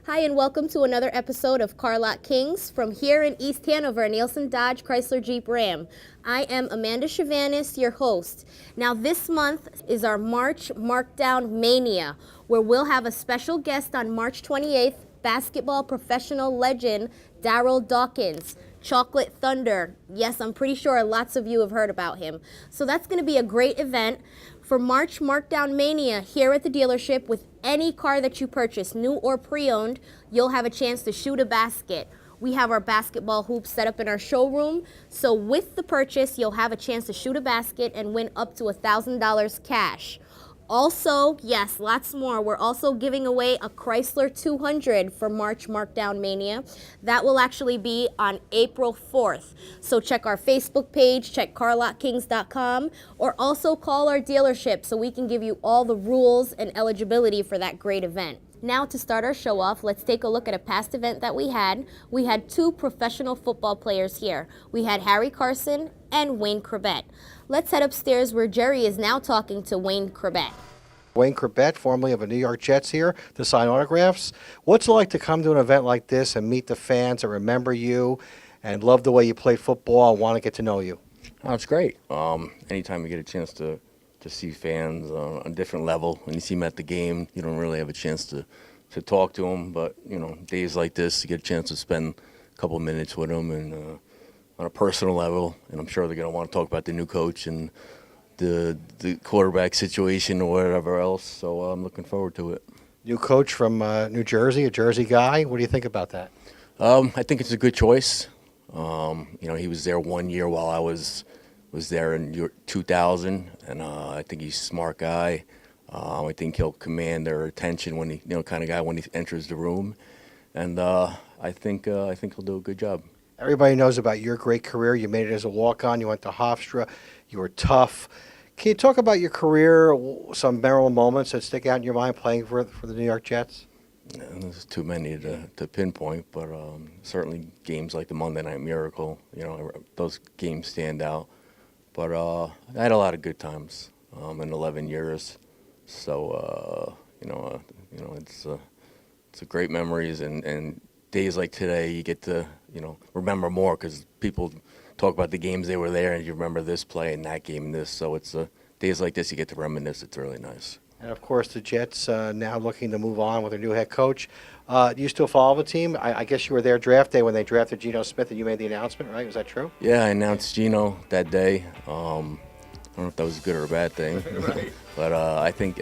Hi, and welcome to another episode of Clk Kings from here in East Hanover, Nielsen Dodge Chrysler Jeep Ram. I am Amanda Chavanis, your host. Now, this month is our March Markdown Mania, where we'll have a special guest on March 28th, basketball professional legend Darryl Dawkins. Chocolate Thunder. Yes, I'm pretty sure lots of you have heard about him. So that's going to be a great event for March Markdown Mania here at the dealership. With any car that you purchase, new or pre-owned, you'll have a chance to shoot a basket. We have our basketball hoops set up in our showroom. So with the purchase, you'll have a chance to shoot a basket and win up to $1,000 cash. Also, yes, lots more. We're also giving away a Chrysler 200 for March Markdown Mania. That will actually be on April 4th. So check our Facebook page, check CarLotKings.com, or also call our dealership so we can give you all the rules and eligibility for that great event. Now, to start our show off, let's take a look at a past event that we had. We had two professional football players here. We had Harry Carson and Wayne Corbett. Let's head upstairs where Jerry is now talking to Wayne Corbett. Wayne Corbett, formerly of the New York Jets, here to sign autographs. What's it like to come to an event like this and meet the fans that remember you and love the way you play football and want to get to know you? Oh, it's great. Anytime you get a chance to see fans on a different level, when you see them at the game, you don't really have a chance to talk to them. But, you know, days like this, you get a chance to spend a couple of minutes with them and on a personal level. And I'm sure they're going to want to talk about the new coach and the quarterback situation or whatever else. So I'm looking forward to it. New coach from New Jersey, a Jersey guy. What do you think about that? I think it's a good choice. He was there 1 year while I was there in 2000, and I think he's a smart guy. I think he'll command their attention when kind of guy when he enters the room, and I think he'll do a good job. Everybody knows about your great career. You made it as a walk-on. You went to Hofstra. You were tough. Can you talk about your career, some memorable moments that stick out in your mind playing for the New York Jets? There's too many to pinpoint, but certainly games like the Monday Night Miracle, those games stand out. But I had a lot of good times in 11 years, so it's a great memories, and days like today you get to remember more because people talk about the games they were there, and you remember this play and that game and this. So it's days like this you get to reminisce. It's really nice. And of course, the Jets now looking to move on with their new head coach. Do you still follow the team? I guess you were there draft day when they drafted Geno Smith, and you made the announcement, right? Was that true? Yeah, I announced Geno that day. I don't know if that was a good or a bad thing, Right. But I think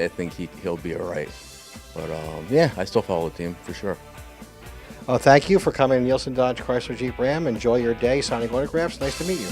he'll be all right. But yeah, I still follow the team for sure. Well, thank you for coming to Nielsen Dodge Chrysler Jeep Ram. Enjoy your day signing autographs. Nice to meet you.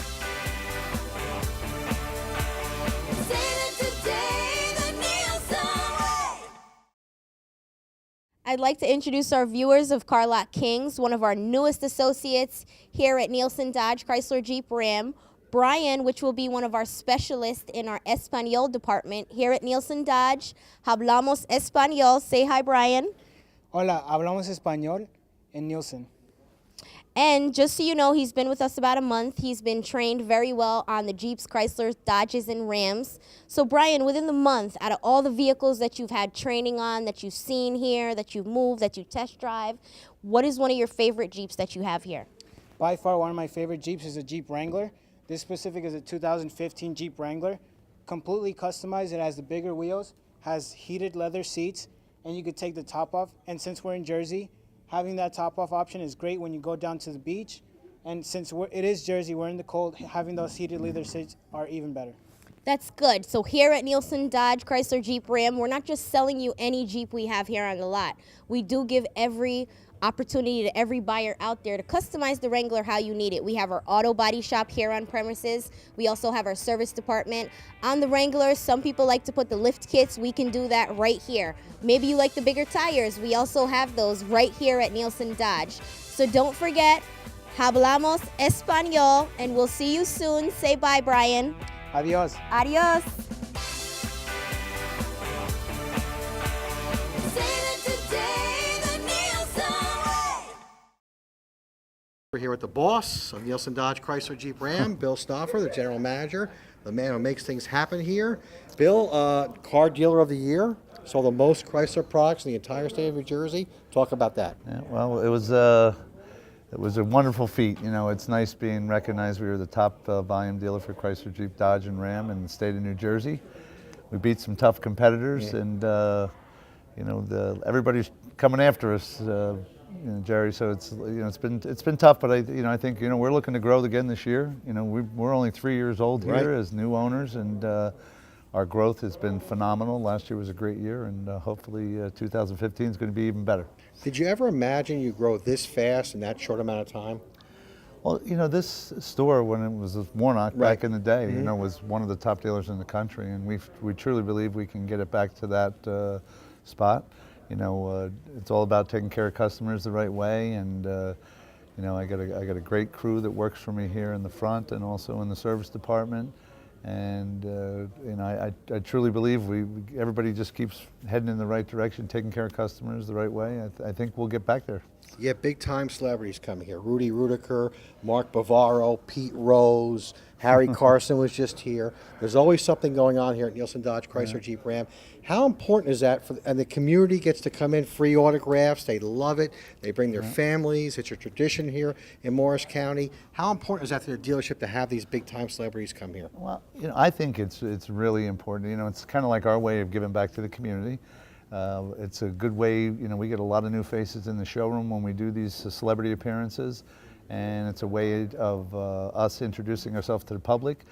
I'd like to introduce our viewers of Clk Kings, one of our newest associates here at Nielsen Dodge Chrysler Jeep Ram, Brian, which will be one of our specialists in our Espanol department here at Nielsen Dodge. Hablamos Español. Say hi, Brian. Hola, hablamos español en Nielsen. And just so you know, he's been with us about a month. He's been trained very well on the Jeeps, Chryslers, Dodges, and Rams. So, Brian, within the month, out of all the vehicles that you've had training on, that you've seen here, that you've moved, that you test drive, what is one of your favorite Jeeps that you have here? By far, one of my favorite Jeeps is a Jeep Wrangler. This specific is a 2015 Jeep Wrangler. Completely customized. It has the bigger wheels, has heated leather seats, and you could take the top off. And since we're in Jersey, having that top-off option is great when you go down to the beach. And since it is Jersey, we're in the cold, having those heated leather seats are even better. That's good. So here at Nielsen Dodge Chrysler Jeep Ram, we're not just selling you any Jeep we have here on the lot. We do give every opportunity to every buyer out there to customize the Wrangler how you need it. We have our auto body shop here on premises. We also have our service department. On the Wrangler, some people like to put the lift kits. We can do that right here. Maybe you like the bigger tires. We also have those right here at Nielsen Dodge. So don't forget, hablamos español, and we'll see you soon. Say bye, Brian. Adios. Adios. We're here with the boss of Nielsen Dodge Chrysler Jeep Ram, Bill Stauffer, the general manager, the man who makes things happen here. Bill, car dealer of the year. sold the most Chrysler products in the entire state of New Jersey. Talk about that. Yeah, well, it was a wonderful feat. You know, it's nice being recognized. We were the top volume dealer for Chrysler, Jeep, Dodge, and Ram in the state of New Jersey. We beat some tough competitors, and you know, everybody's coming after us, you know, Jerry. So it's, you know, it's been tough, but I think we're looking to grow again this year. You know, we're only 3 years old here Right. as new owners, and our growth has been phenomenal. Last year was a great year, and hopefully 2015 is going to be even better. Did you ever imagine you grow this fast in that short amount of time? Well, you know, this store, when it was Warnock Right. back in the day, you know, was one of the top dealers in the country, and we truly believe we can get it back to that spot. You know, it's all about taking care of customers the right way, and you know, I got a great crew that works for me here in the front and also in the service department. And you know, I truly believe everybody just keeps heading in the right direction, taking care of customers the right way. I think we'll get back there. You have big time celebrities coming here. Rudy Rudiker, Mark Bavaro, Pete Rose, Harry Carson was just here. There's always something going on here at Nielsen Dodge Chrysler Jeep Ram. How important is that and the community gets to come in, free autographs, they love it, they bring their families, it's a tradition here in Morris County. How important is that to the dealership to have these big time celebrities come here? Well, you know, I think it's really important. You know, it's kind of like our way of giving back to the community. It's a good way, you know, we get a lot of new faces in the showroom when we do these celebrity appearances, and it's a way of us introducing ourselves to the public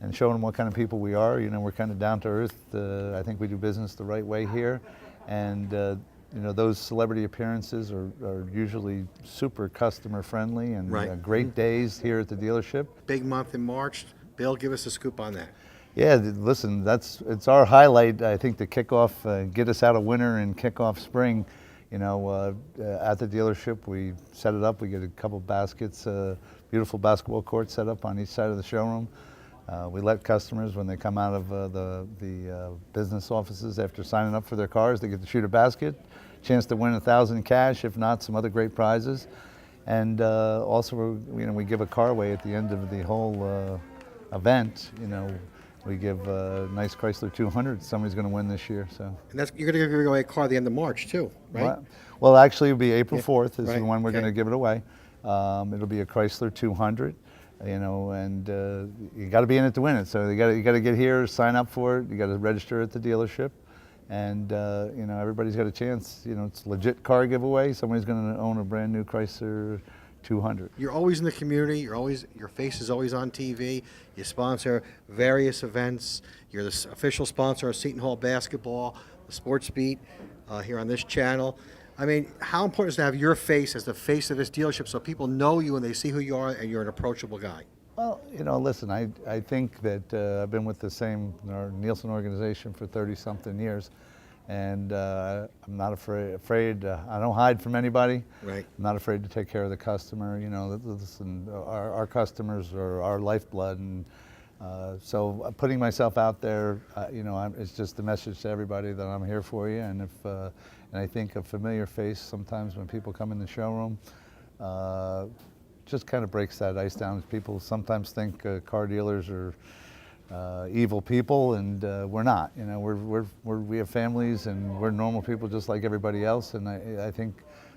and showing them what kind of people we are. You know, we're kind of down to earth. I think we do business the right way here, and you know, those celebrity appearances are usually super customer friendly and Right. great days here at the dealership. Big month in March. Bill, give us a scoop on that. Yeah, listen, it's our highlight. I think to kick off, get us out of winter and kick off spring. You know, at the dealership, we set it up. We get a couple baskets, beautiful basketball courts set up on each side of the showroom. We let customers, when they come out of the business offices after signing up for their cars, they get to shoot a basket, chance to win $1,000 cash, if not some other great prizes. And also, you know, we give a car away at the end of the whole event. You know, we give a nice Chrysler 200 somebody's going to win this year. So. And you're going to give away a car at the end of March too, right? Well, actually, it'll be April 4th is right, the one we're okay. going to give it away. It'll be a Chrysler 200, you know, and you got to be in it to win it. So you got to get here, sign up for it. You got to register at the dealership, and you know, everybody's got a chance. You know, it's a legit car giveaway. Somebody's going to own a brand new Chrysler 200. You're always in the community. Your face is always on TV. You sponsor various events. You're the official sponsor of Seton Hall basketball, the Sports Beat here on this channel. I mean, how important is it to have your face as the face of this dealership so people know you and they see who you are and you're an approachable guy? Well, you know, listen, I think that I've been with our Nielsen organization for 30-something years, and I'm not afraid. I don't hide from anybody. Right. I'm not afraid to take care of the customer. You know, listen, our customers are our lifeblood, and so putting myself out there, you know, it's just the message to everybody that I'm here for you. And and I think a familiar face sometimes when people come in the showroom just kind of breaks that ice down. People sometimes think car dealers are evil people, and we're not. You know, we have families, and we're normal people just like everybody else. And I think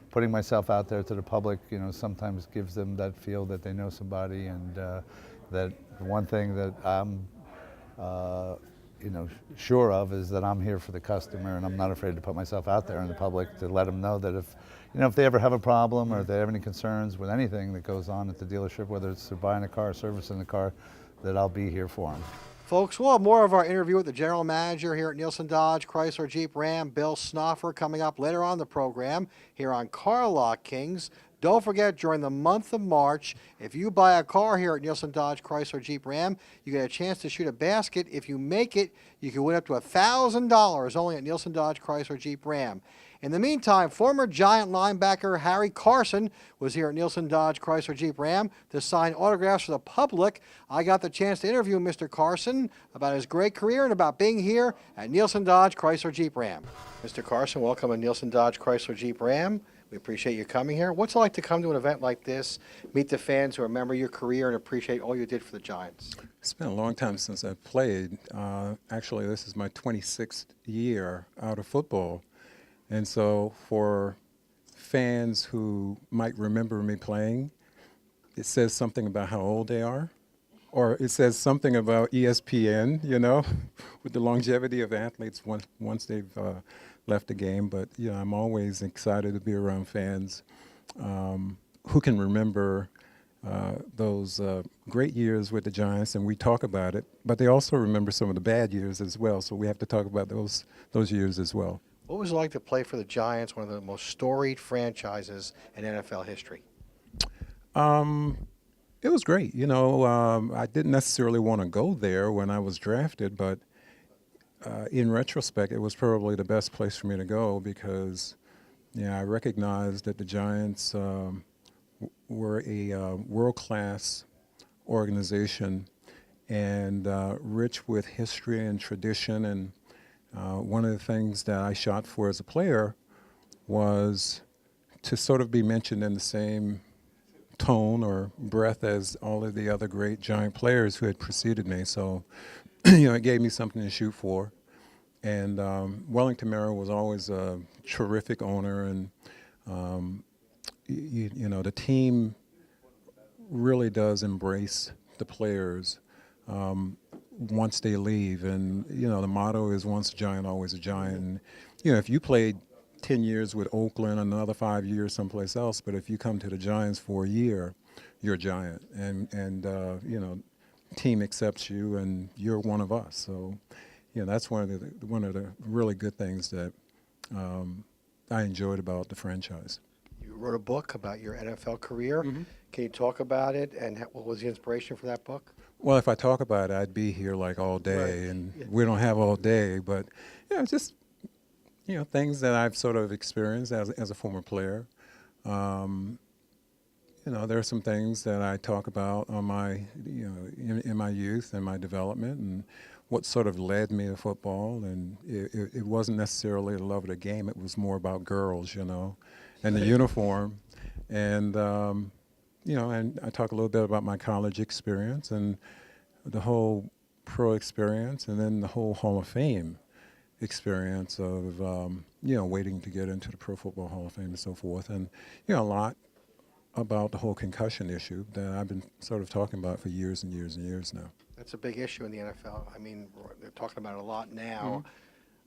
putting myself out there to the public, you know, sometimes gives them that feel that they know somebody, and that the one thing that I'm you know, sure of is that I'm here for the customer, and I'm not afraid to put myself out there in the public to let them know that if they ever have a problem or if they have any concerns with anything that goes on at the dealership, whether it's buying a car or servicing the car, that I'll be here for them. Folks, we'll have more of our interview with the general manager here at Nielsen Dodge Chrysler Jeep Ram, Bill Snoffer, coming up later on the program here on Clk Kings. Don't forget, during the month of March, if you buy a car here at Nielsen Dodge Chrysler Jeep Ram, you get a chance to shoot a basket. If you make it, you can win up to $1,000 only at Nielsen Dodge Chrysler Jeep Ram. In the meantime, former Giant linebacker Harry Carson was here at Nielsen Dodge Chrysler Jeep Ram to sign autographs for the public. I got the chance to interview Mr. Carson about his great career and about being here at Nielsen Dodge Chrysler Jeep Ram. Mr. Carson, welcome to Nielsen Dodge Chrysler Jeep Ram. We appreciate you coming here. What's it like to come to an event like this, meet the fans who remember your career and appreciate all you did for the Giants? It's been a long time since I've played. Actually, this is my 26th year out of football. And so for fans who might remember me playing, it says something about how old they are. Or it says something about ESPN, you know, with the longevity of athletes once they've left the game. But, you know, I'm always excited to be around fans who can remember those great years with the Giants, and we talk about it. But they also remember some of the bad years as well, so we have to talk about those years as well. What was it like to play for the Giants, one of the most storied franchises in NFL history? It was great. You know, I didn't necessarily want to go there when I was drafted, but in retrospect, it was probably the best place for me to go because, yeah, I recognized that the Giants were a world-class organization and rich with history and tradition. And one of the things that I shot for as a player was to sort of be mentioned in the same tone or breath as all of the other great Giant players who had preceded me. So, you know, it gave me something to shoot for. And Wellington Mara was always a terrific owner, and you know, the team really does embrace the players once they leave. And, you know, the motto is once a Giant, always a Giant. And, you know, if you played 10 years with Oakland, another 5 years someplace else, but if you come to the Giants for a year, you're a Giant. And you know, team accepts you and you're one of us. So, you know, that's one of the really good things that I enjoyed about the franchise. You wrote a book about your NFL career. Mm-hmm. Can you talk about it, and what was the inspiration for that book? Well, if I talk about it, I'd be here like all day, Right. and Yeah. we don't have all day. But, you know, just, you know, things that I've sort of experienced as a former player. You know, there are some things that I talk about on my, you know, in my youth and my development, and what sort of led me to football. And it wasn't necessarily the love of the game; it was more about girls, you know, and the uniform, and you know, and I talk a little bit about my college experience and the whole pro experience, and then the whole Hall of Fame experience of you know, waiting to get into the Pro Football Hall of Fame and so forth, and you know, a lot about the whole concussion issue that I've been sort of talking about for years and years and years now. That's a big issue in the NFL. I mean, they're talking about it a lot now.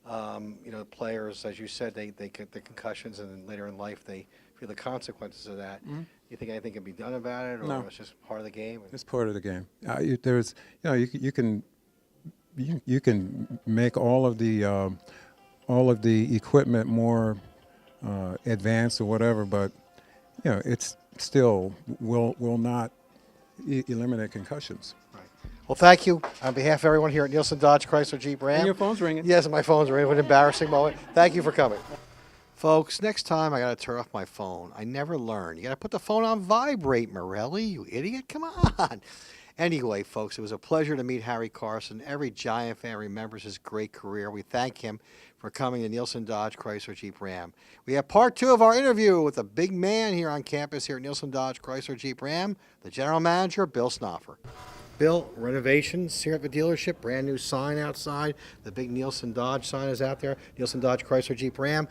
You know, players, as you said, they get the concussions, and then later in life they feel the consequences of that. You think anything can be done about it, or No. it's just part of the game? It's part of the game. There's, you know, you can make all of the equipment more advanced or whatever, but you know, it's still will not eliminate concussions. Right. Well, thank you on behalf of everyone here at Nielsen Dodge Chrysler Jeep Ram. And your phone's ringing. Yes, my phone's ringing. What an embarrassing moment. Thank you for coming. Folks, next time I got to turn off my phone. I never learn. You got to put the phone on vibrate, Morelli, you idiot. Come on. Anyway, folks, it was a pleasure to meet Harry Carson. Every Giant fan remembers his great career. We thank him for coming to Nielsen Dodge Chrysler Jeep Ram. We have part 2 of our interview with a big man here on campus here at Nielsen Dodge Chrysler Jeep Ram, the general manager, Bill Snoffer. Bill, renovations here at the dealership, brand new sign outside. The big Nielsen Dodge sign is out there, Nielsen Dodge Chrysler Jeep Ram.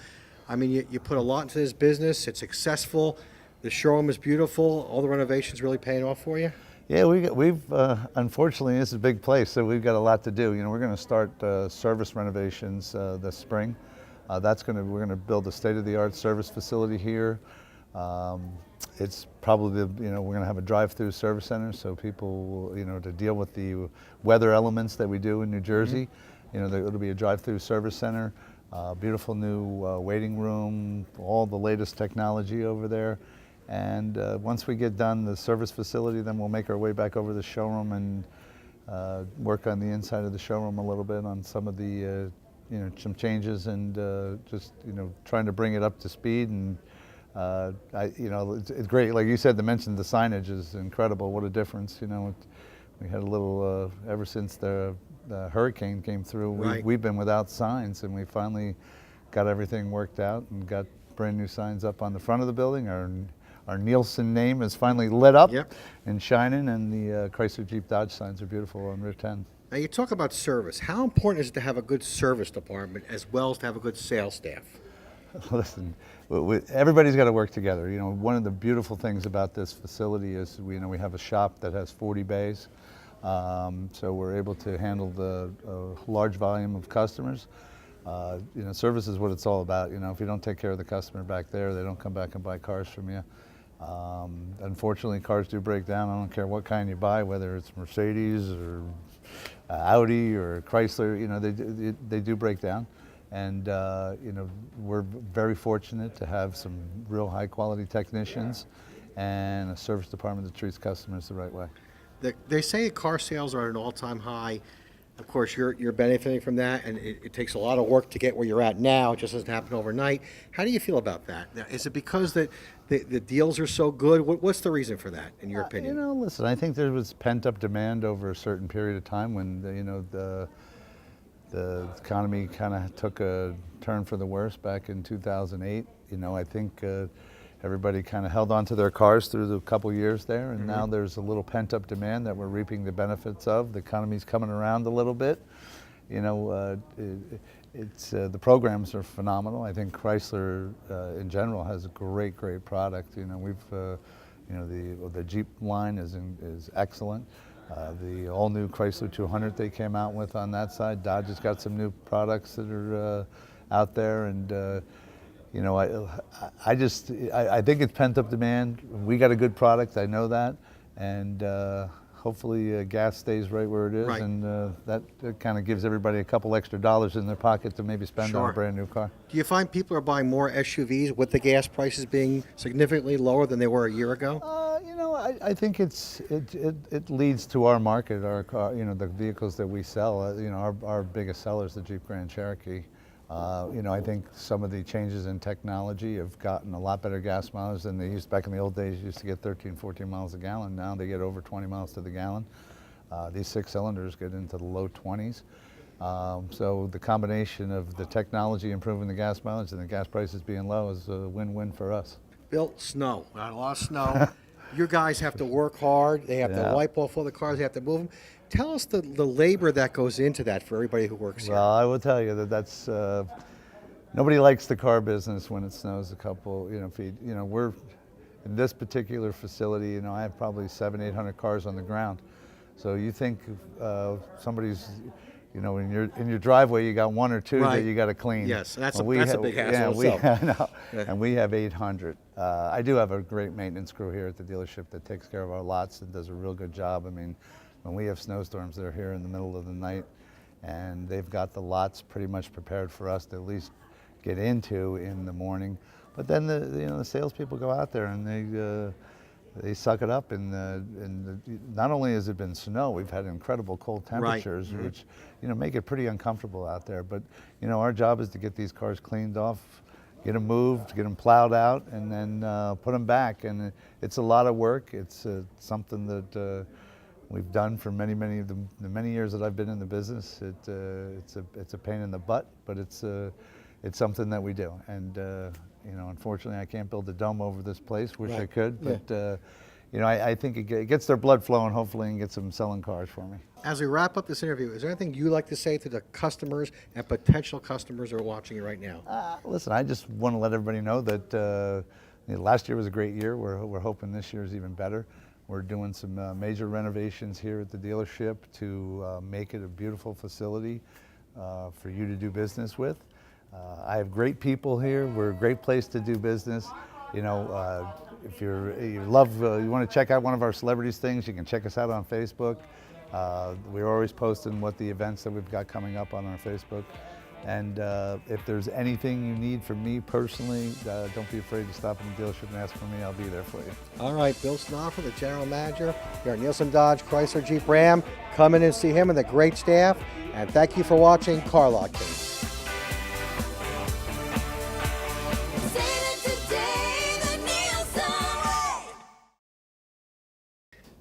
I mean, you put a lot into this business. It's successful. The showroom is beautiful. All the renovations really paying off for you? Yeah, we've unfortunately, this is a big place, so we've got a lot to do. You know, we're going to start service renovations this spring. We're going to build a state-of-the-art service facility here. It's probably, you know, we're going to have a drive-through service center, so people, you know, to deal with the weather elements that we do in New Jersey. You know, it'll be a drive-through service center, beautiful new waiting room, all the latest technology over there. And once we get done the service facility, then we'll make our way back over to the showroom and work on the inside of the showroom a little bit on some of the some changes and just trying to bring it up to speed. And it's great. Like you said, to mention the signage is incredible. What a difference. We had a little ever since the hurricane came through. Right. We've been without signs, and we finally got everything worked out and got brand new signs up on the front of the building. Our Nielsen name is finally lit up and shining, and the Chrysler Jeep Dodge signs are beautiful on Route 10. Now you talk about service. How important is it to have a good service department as well as to have a good sales staff? Listen, everybody's got to work together. One of the beautiful things about this facility is we have a shop that has 40 bays, so we're able to handle the large volume of customers. Service is what it's all about. If you don't take care of the customer back there, they don't come back and buy cars from you. Unfortunately, cars do break down. I don't care what kind you buy, whether it's Mercedes or Audi or Chrysler. They do break down. And we're very fortunate to have some real high quality technicians and a service department that treats customers the right way. They say car sales are at an all-time high. Of course, you're benefiting from that, and it takes a lot of work to get where you're at now. It just doesn't happen overnight. How do you feel about that? Is it because the deals are so good? What's the reason for that, in your opinion? Listen, I think there was pent-up demand over a certain period of time when the economy kind of took a turn for the worse back in 2008. I think everybody kind of held on to their cars through the couple years there, and now there's a little pent-up demand that we're reaping the benefits of. The economy's coming around a little bit. The programs are phenomenal. I think Chrysler in general has a great product. We've the Jeep line is excellent. The all-new Chrysler 200 they came out with on that side. Dodge has got some new products that are out there, and I think it's pent-up demand. We got a good product, I know that, and hopefully gas stays right where it is, and that kind of gives everybody a couple extra dollars in their pocket to maybe spend on a brand new car. Do you find people are buying more SUVs with the gas prices being significantly lower than they were a year ago? I think it leads to our market, our car, the vehicles that we sell. Our biggest seller is the Jeep Grand Cherokee. I think some of the changes in technology have gotten a lot better gas mileage than they used back in the old days. Used to get 13, 14 miles a gallon. Now they get over 20 miles to the gallon. These 6 cylinders get into the low 20s. So the combination of the technology improving the gas mileage and the gas prices being low is a win-win for us. Bill, snow. Got a lot of snow. Your guys have to work hard. They have to wipe off all the cars. They have to move them. Tell us the labor that goes into that for everybody who works here. Well, I will tell you that's nobody likes the car business when it snows a couple feet. We're in this particular facility. I have probably 700-800 cars on the ground. So you think somebody's in your driveway, you got 1 or 2 that you got to clean. Yes, that's a big hassle. And we have 800. I do have a great maintenance crew here at the dealership that takes care of our lots and does a real good job. I mean, when we have snowstorms, they're here in the middle of the night, and they've got the lots pretty much prepared for us to at least get into in the morning. But then the salespeople go out there and they suck it up, and not only has it been snow, we've had incredible cold temperatures, which make it pretty uncomfortable out there. But our job is to get these cars cleaned off, get them moved, get them plowed out, and then put them back. And it's a lot of work. It's something that we've done for many years that I've been in the business. It's a pain in the butt, but it's something that we do. And unfortunately, I can't build a dome over this place. Wish I could, but I think it gets their blood flowing, hopefully, and gets them selling cars for me. As we wrap up this interview, is there anything you'd like to say to the customers and potential customers who are watching you right now? Listen, I just want to let everybody know that last year was a great year. We're hoping this year is even better. We're doing some major renovations here at the dealership to make it a beautiful facility for you to do business with. I have great people here. We're a great place to do business. If you want to check out one of our celebrities things, you can check us out on Facebook. We're always posting what the events that we've got coming up on our Facebook. And if there's anything you need from me personally, don't be afraid to stop in the dealership and ask for me. I'll be there for you. All right, Bill Snoffer, the General Manager here at Nielsen Dodge Chrysler Jeep Ram. Come in and see him and the great staff. And thank you for watching Car Lot Kings.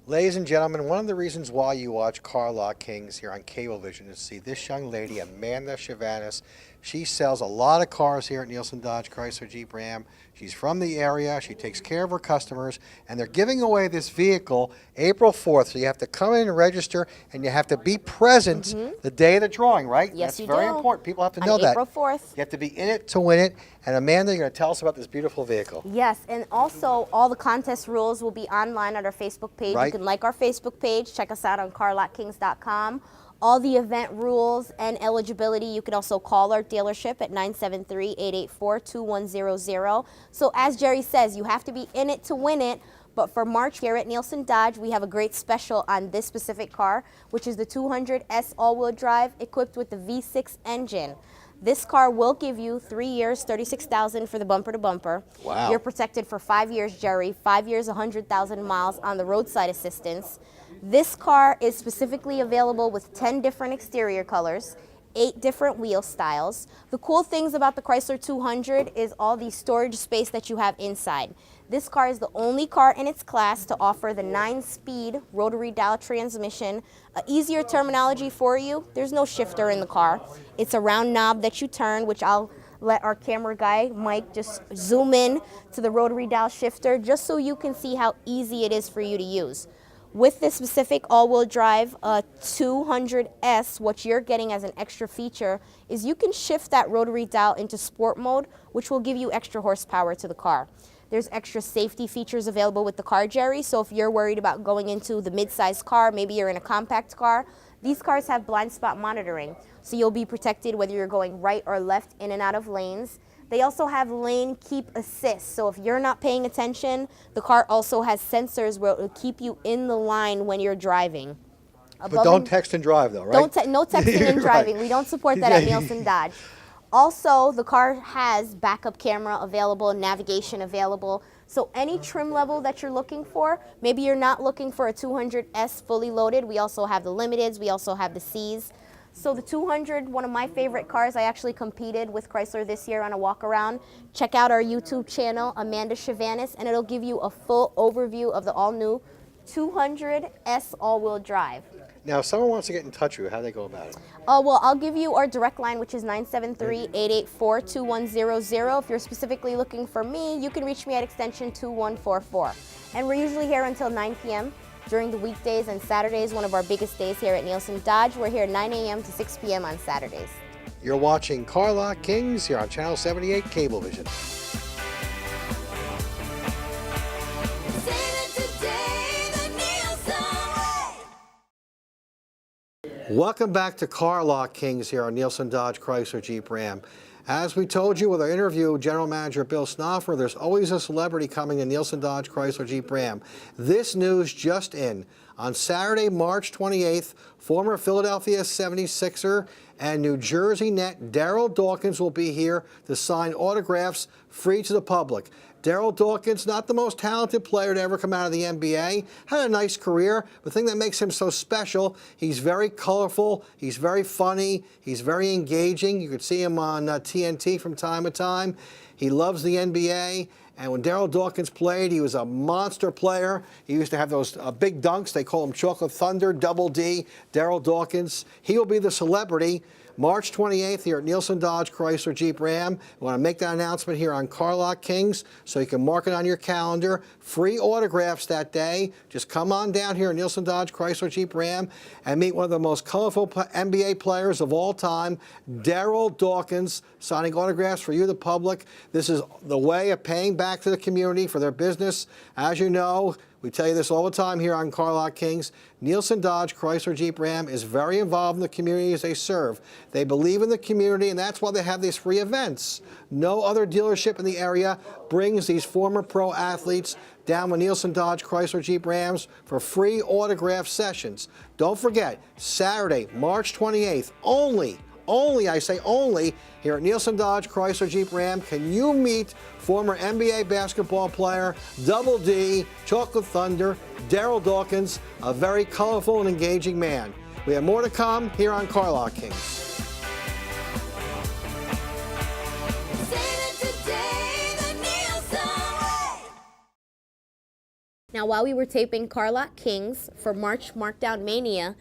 Ladies and gentlemen, one of the reasons why you watch Car Lot Kings here on Cablevision is to see this young lady, Amanda Chavanis. She sells a lot of cars here at Nielsen Dodge Chrysler Jeep Ram. She's from the area. She takes care of her customers, and they're giving away this vehicle April 4th. So you have to come in and register, and you have to be present the day of the drawing, right? Yes, That's you very do. important. People have to On know that. April 4th. You have to be in it to win it. And Amanda, you're going to tell us about this beautiful vehicle. Yes, and also all the contest rules will be online on our Facebook page. Right. You can like our Facebook page, check us out on carlotkings.com. All the event rules and eligibility, you can also call our dealership at 973-884-2100. So as Jerry says, you have to be in it to win it. But for March here at Nielsen Dodge, we have a great special on this specific car, which is the 200S all-wheel drive equipped with the V6 engine. This car will give you 3 years, $36,000 for the bumper to bumper. Wow. You're protected for 5 years, Jerry. 5 years, 100,000 miles on the roadside assistance. This car is specifically available with 10 different exterior colors, 8 different wheel styles. The cool things about the Chrysler 200 is all the storage space that you have inside. This car is the only car in its class to offer the 9-speed rotary dial transmission. Easier terminology for you, there's no shifter in the car. It's a round knob that you turn, which I'll let our camera guy, Mike, just zoom in to the rotary dial shifter just so you can see how easy it is for you to use. With this specific all-wheel drive 200S, what you're getting as an extra feature is you can shift that rotary dial into sport mode, which will give you extra horsepower to the car. There's extra safety features available with the car, Jerry, so if you're worried about going into the mid-size car, maybe you're in a compact car, these cars have blind spot monitoring, so you'll be protected whether you're going right or left in and out of lanes. They also have lane keep assist, so if you're not paying attention, the car also has sensors where it will keep you in the line when you're driving. But don't text and drive, though, right? No texting and driving. Right. We don't support that at Nielsen Dodge. Also, the car has backup camera available, navigation available. So any trim level that you're looking for, maybe you're not looking for a 200S fully loaded. We also have the Limiteds. We also have the Cs. So the 200, one of my favorite cars. I actually competed with Chrysler this year on a walk around. Check out our YouTube channel, Amanda Chavanis, and it'll give you a full overview of the all-new 200S all-wheel drive. Now, if someone wants to get in touch with you, how do they go about it? Well, I'll give you our direct line, which is 973-884-2100. If you're specifically looking for me, you can reach me at extension 2144. And we're usually here until 9 p.m. during the weekdays, and Saturdays, one of our biggest days here at Nielsen Dodge. We're here 9 a.m. to 6 p.m. on Saturdays. You're watching Car Lot Kings here on Channel 78 Cablevision. Welcome back to Car Lot Kings here on Nielsen Dodge Chrysler Jeep Ram. As we told you with our interview, General Manager Bill Snoffer, there's always a celebrity coming to Nielsen Dodge Chrysler Jeep Ram. This news just in. On Saturday, March 28th, former Philadelphia 76er and New Jersey net Darryl Dawkins will be here to sign autographs free to the public. Darryl Dawkins, not the most talented player to ever come out of the NBA, had a nice career. The thing that makes him so special, he's very colorful, he's very funny, he's very engaging. You could see him on TNT from time to time. He loves the NBA. And when Darryl Dawkins played, he was a monster player. He used to have those big dunks. They call him Chocolate Thunder, Double D, Darryl Dawkins. He will be the celebrity March 28th here at Nielsen Dodge Chrysler Jeep Ram. We want to make that announcement here on Car Lot Kings so you can mark it on your calendar. Free autographs that day. Just come on down here at Nielsen Dodge Chrysler Jeep Ram and meet one of the most colorful NBA players of all time, Darryl Dawkins, signing autographs for you, the public. This is the way of paying back to the community for their business. As you know, we tell you this all the time here on Car Lot Kings. Nielsen Dodge Chrysler Jeep Ram is very involved in the communities they serve. They believe in the community, and that's why they have these free events. No other dealership in the area brings these former pro athletes down with Nielsen Dodge Chrysler Jeep Rams for free autograph sessions. Don't forget, Saturday, March 28th, only, I say only, here at Nielsen Dodge Chrysler Jeep Ram, can you meet former NBA basketball player, Double D, Chocolate Thunder, Darryl Dawkins, a very colorful and engaging man. We have more to come here on Car Lot Kings. Now, while we were taping Clk Kings for March Markdown Mania,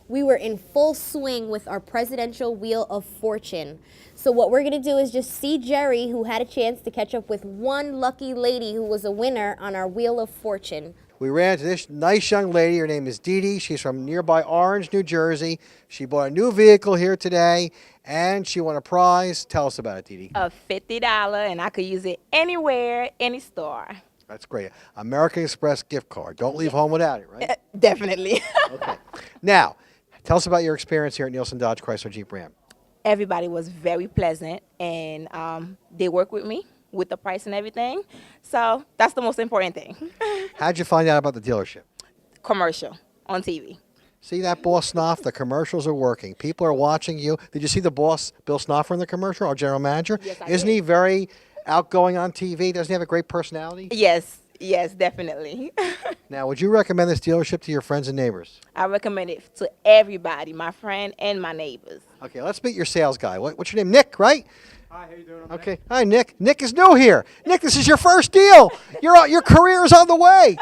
we were in full swing with our presidential Wheel of Fortune. So what we're gonna do is just see Jerry, who had a chance to catch up with one lucky lady who was a winner on our Wheel of Fortune. We ran into this nice young lady. Her name is Dee Dee. She's from nearby Orange, New Jersey. She bought a new vehicle here today, and she won a prize. Tell us about it, Dee Dee. Of $50, and I could use it anywhere, any store. That's great. American Express gift card. Don't leave home without it, right? Definitely. Okay. Now, tell us about your experience here at Nielsen Dodge Chrysler Jeep Ram. Everybody was very pleasant, and they worked with me with the price and everything. So that's the most important thing. How'd you find out about the dealership? Commercial on TV. See that, Boss Snoff? The commercials are working. People are watching you. Did you see the boss, Bill Snoffer, in the commercial, our general manager? Yes, I Isn't did. he very outgoing on TV? Doesn't he have a great personality? Yes, definitely. Now, would you recommend this dealership to your friends and neighbors? I recommend it to everybody, my friend and my neighbors. Okay, let's meet your sales guy. What's your name? Nick, right? Hi, how you doing? Okay. Hi, Nick. Nick is new here. Nick, this is your first deal. Your career is on the way.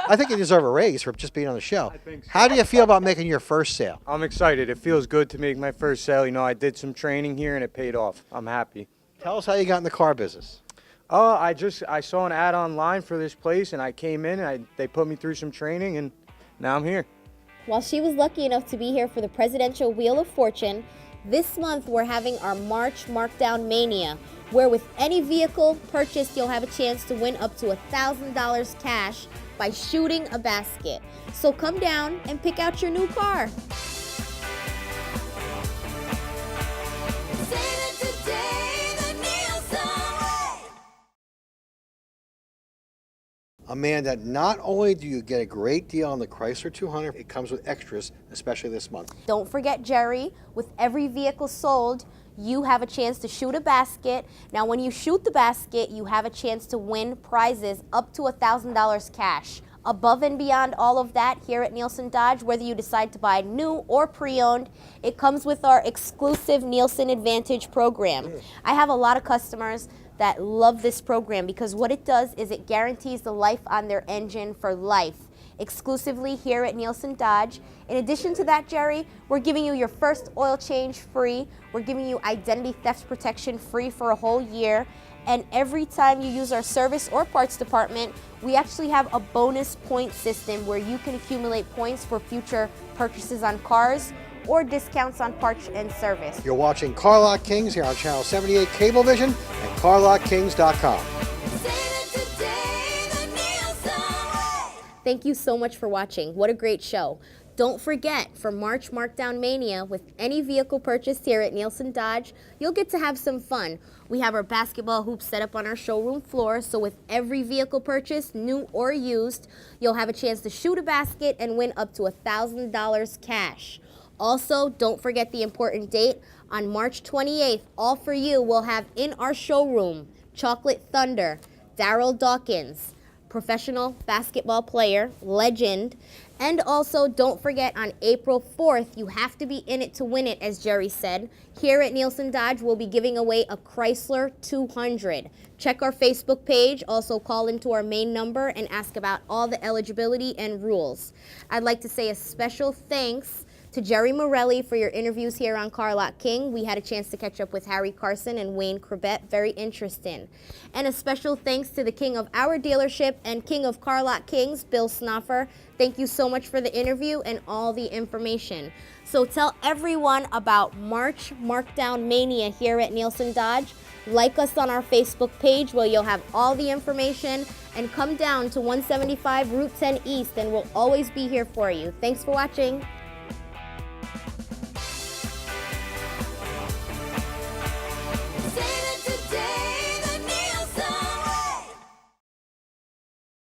I think you deserve a raise for just being on the show. I think so. How do you feel about making your first sale? I'm excited. It feels good to make my first sale. You know, I did some training here and it paid off. I'm happy. Tell us how you got in the car business. I saw an ad online for this place and I came in and they put me through some training and now I'm here. While she was lucky enough to be here for the presidential Wheel of Fortune, this month we're having our March Markdown Mania, where with any vehicle purchased, you'll have a chance to win up to $1,000 cash by shooting a basket. So come down and pick out your new car. Amanda, not only do you get a great deal on the Chrysler 200, it comes with extras, especially this month. Don't forget, Jerry, with every vehicle sold, you have a chance to shoot a basket. Now, when you shoot the basket, you have a chance to win prizes up to $1,000 cash. Above and beyond all of that, here at Nielsen Dodge, whether you decide to buy new or pre-owned, it comes with our exclusive Nielsen Advantage program. I have a lot of customers that love this program because what it does is it guarantees the life on their engine for life, exclusively here at Nielsen Dodge. In addition to that, Jerry, we're giving you your first oil change free. We're giving you identity theft protection free for a whole year. And every time you use our service or parts department, we actually have a bonus point system where you can accumulate points for future purchases on cars or discounts on parts and service. You're watching Clk Kings here on Channel 78 Cablevision and ClkKings.com. Thank you so much for watching. What a great show. Don't forget, for March Markdown Mania, with any vehicle purchased here at Nielsen Dodge, you'll get to have some fun. We have our basketball hoops set up on our showroom floor, so with every vehicle purchased, new or used, you'll have a chance to shoot a basket and win up to $1,000 cash. Also, don't forget the important date. On March 28th, All For You will have in our showroom Chocolate Thunder, Daryl Dawkins, professional basketball player, legend. And also, don't forget, on April 4th, you have to be in it to win it, as Jerry said. Here at Nielsen Dodge, we'll be giving away a Chrysler 200. Check our Facebook page. Also, call into our main number and ask about all the eligibility and rules. I'd like to say a special thanks to Jerry Morelli for your interviews here on Clk King. We had a chance to catch up with Harry Carson and Wayne Corbett. Very interesting. And a special thanks to the king of our dealership and king of Clk Kings, Bill Snoffer. Thank you so much for the interview and all the information. So tell everyone about March Markdown Mania here at Nielsen Dodge. Like us on our Facebook page where you'll have all the information, and come down to 175 Route 10 East and we'll always be here for you. Thanks for watching.